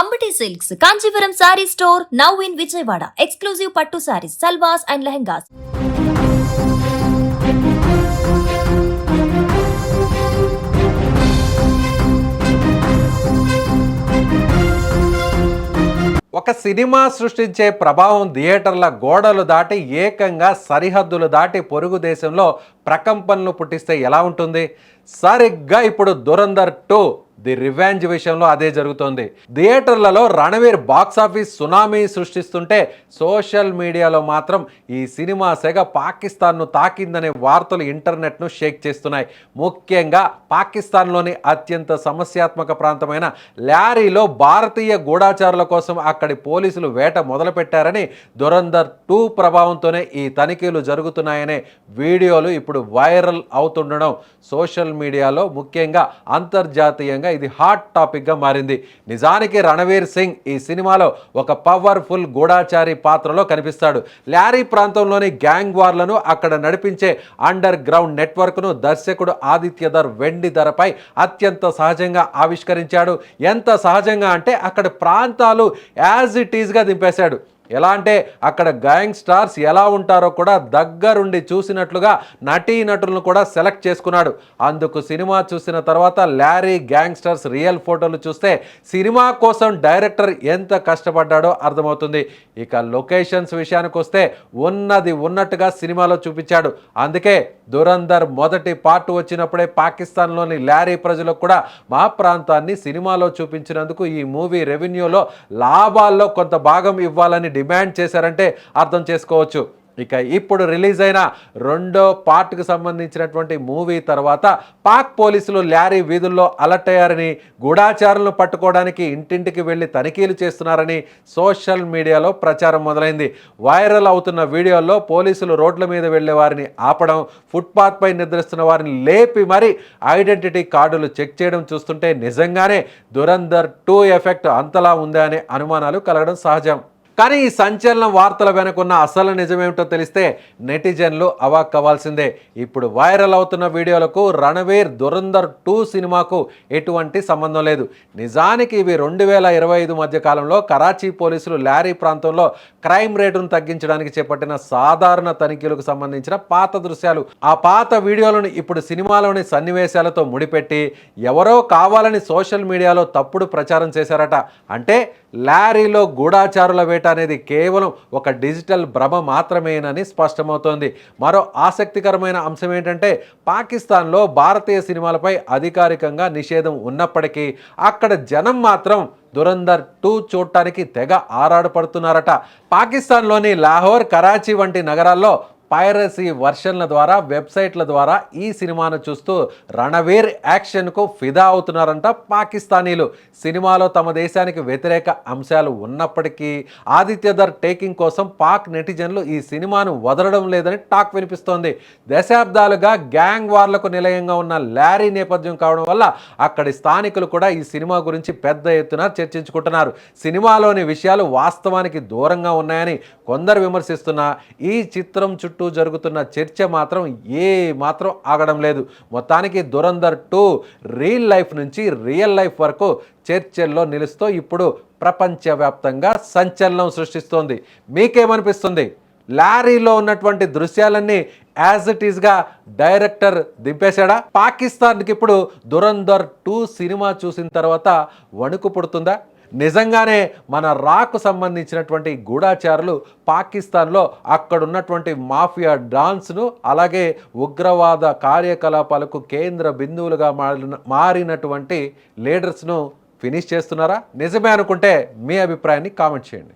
Ambati Silks, Kanchipuram Saree Store, now in Vijayawada. Exclusive Pattu Sarees, Salwas and Lehengas. ఒక cinema సృష్టించే ప్రభావం థియేటర్ల గోడలు దాటి ఏకంగా సరిహద్దులు దాటి పొరుగు దేశంలో ప్రకంపనలు పుట్టిస్తే ఎలా ఉంటుంది? సరిగ్గా ఇప్పుడు దురంధర్ 2 ది రివెంజ్ విషయంలో అదే జరుగుతోంది. థియేటర్లలో రణవీర్ బాక్సాఫీస్ సునామీ సృష్టిస్తుంటే సోషల్ మీడియాలో మాత్రం ఈ సినిమా సెగ పాకిస్తాన్ను తాకిందనే వార్తలు ఇంటర్నెట్ను షేక్ చేస్తున్నాయి. ముఖ్యంగా పాకిస్తాన్లోని అత్యంత సమస్యాత్మక ప్రాంతమైన ల్యారీలో భారతీయ గూఢాచారుల కోసం అక్కడి పోలీసులు వేట మొదలుపెట్టారని, దురంధర్ 2 ప్రభావంతోనే ఈ తనిఖీలు జరుగుతున్నాయనే వీడియోలు ఇప్పుడు వైరల్ అవుతుండడం సోషల్ మీడియాలో, ముఖ్యంగా అంతర్జాతీయంగా ఇది హాట్ టాపిక్గా మారింది. నిజానికి రణవీర్ సింగ్ ఈ సినిమాలో ఒక పవర్ఫుల్ గూఢాచారి పాత్రలో కనిపిస్తాడు. ల్యారీ ప్రాంతంలోని గ్యాంగ్ వార్లను అక్కడ నడిపించే అండర్ గ్రౌండ్ నెట్వర్క్ను దర్శకుడు ఆదిత్యధర్ వెండి ధరపై అత్యంత సహజంగా ఆవిష్కరించాడు. ఎంత సహజంగా అంటే అక్కడ ప్రాంతాలు యాజ్ ఇట్ ఈజ్గా దింపేశాడు. ఎలా అంటే అక్కడ గ్యాంగ్ స్టార్స్ ఎలా ఉంటారో కూడా దగ్గరుండి చూసినట్లుగా నటీనటులను కూడా సెలెక్ట్ చేసుకున్నాడు. అందుకు సినిమా చూసిన తర్వాత ల్యారీ గ్యాంగ్స్టర్స్ రియల్ ఫోటోలు చూస్తే సినిమా కోసం డైరెక్టర్ ఎంత కష్టపడ్డాడో అర్థమవుతుంది. ఇక లొకేషన్స్ విషయానికి వస్తే ఉన్నది ఉన్నట్టుగా సినిమాలో చూపించాడు. అందుకే దురంధర్ మొదటి పార్ట్ వచ్చినప్పుడే పాకిస్తాన్లోని ల్యారీ ప్రజలకు కూడా మా ప్రాంతాన్ని సినిమాలో చూపించినందుకు ఈ మూవీ రెవెన్యూలో లాభాల్లో కొంత భాగం ఇవ్వాలని డిమాండ్ చేశారంటే అర్థం చేసుకోవచ్చు. ఇక ఇప్పుడు రిలీజ్ అయిన రెండో పార్ట్కి సంబంధించినటువంటి మూవీ తర్వాత పాక్ పోలీసులు ల్యారీ వీధుల్లో అలర్ట్ అయ్యారని, గూఢాచారులను పట్టుకోవడానికి ఇంటింటికి వెళ్ళి తనిఖీలు చేస్తున్నారని సోషల్ మీడియాలో ప్రచారం మొదలైంది. వైరల్ అవుతున్న వీడియోల్లో పోలీసులు రోడ్ల మీద వెళ్లే వారిని ఆపడం, ఫుట్పాత్పై నిద్రిస్తున్న వారిని లేపి మరీ ఐడెంటిటీ కార్డులు చెక్ చేయడం చూస్తుంటే నిజంగానే దురంధర్ 2 ఎఫెక్ట్ అంతలా ఉందా అనే అనుమానాలు కలగడం సహజం. కానీ ఈ సంచలన వార్తల వెనుకున్న అసలు నిజమేమిటో తెలిస్తే నెటిజన్లు అవాక్కవ్వాల్సిందే. ఇప్పుడు వైరల్ అవుతున్న వీడియోలకు రణవీర్ దురంధర్ 2 సినిమాకు ఎటువంటి సంబంధం లేదు. నిజానికి ఇవి 2025 మధ్య కాలంలో కరాచీ పోలీసులు ల్యారీ ప్రాంతంలో క్రైమ్ రేటును తగ్గించడానికి చేపట్టిన సాధారణ తనిఖీలకు సంబంధించిన పాత దృశ్యాలు. ఆ పాత వీడియోలను ఇప్పుడు సినిమాలోని సన్నివేశాలతో ముడిపెట్టి ఎవరో కావాలని సోషల్ మీడియాలో తప్పుడు ప్రచారం చేశారట. అంటే ల్యారీలో గూఢాచారుల వేట అనేది కేవలం ఒక డిజిటల్ భ్రమ మాత్రమేనని స్పష్టమవుతోంది. మరో ఆసక్తికరమైన అంశం ఏంటంటే పాకిస్తాన్లో భారతీయ సినిమాలపై అధికారికంగా నిషేధం ఉన్నప్పటికీ అక్కడ జనం మాత్రం దురంధర్ 2 చూడటానికి తెగ ఆరాటపడుతున్నారట. పాకిస్తాన్లోని లాహోర్, కరాచీ వంటి నగరాల్లో పైరసీ వర్షన్ల ద్వారా, వెబ్సైట్ల ద్వారా ఈ సినిమాను చూస్తూ రణవీర్ యాక్షన్కు ఫిదా అవుతున్నారంట పాకిస్తానీలు. సినిమాలో తమ దేశానికి వ్యతిరేక అంశాలు ఉన్నప్పటికీ ఆదిత్యధర్ టేకింగ్ కోసం పాక్ నెటిజన్లు ఈ సినిమాను వదలడం లేదని టాక్ వినిపిస్తోంది. దశాబ్దాలుగా గ్యాంగ్ వార్లకు నిలయంగా ఉన్న ల్యారీ నేపథ్యం కావడం వల్ల అక్కడి స్థానికులు కూడా ఈ సినిమా గురించి పెద్ద ఎత్తున చర్చించుకుంటున్నారు. సినిమాలోని విషయాలు వాస్తవానికి దూరంగా ఉన్నాయని కొందరు విమర్శిస్తున్నా ఈ చిత్రం చుట్టూ జరుగుతున్న చర్చ మాత్రం మాత్రం ఆగడం లేదు. మొత్తానికి దురంధర్ 2 రియల్ లైఫ్ నుంచి రియల్ లైఫ్ వరకు చర్చల్లో నిలుస్తూ ఇప్పుడు ప్రపంచవ్యాప్తంగా సంచలనం సృష్టిస్తోంది. మీకేమనిపిస్తుంది? ల్యారీలో ఉన్నటువంటి దృశ్యాలన్నీ యాజ్ ఇట్ ఈస్గా డైరెక్టర్ దింపేశాడా? పాకిస్తాన్కి ఇప్పుడు దురంధర్ 2 సినిమా చూసిన తర్వాత వణుకు పుడుతుందా? నిజంగానే మన రాకు సంబంధించినటువంటి గూఢాచారులు పాకిస్తాన్లో అక్కడున్నటువంటి మాఫియా డాన్స్ను, అలాగే ఉగ్రవాద కార్యకలాపాలకు కేంద్ర బిందువులుగా మారినటువంటి లీడర్స్ను ఫినిష్ చేస్తున్నారా? నిజమే అనుకుంటే మీ అభిప్రాయాన్ని కామెంట్ చేయండి.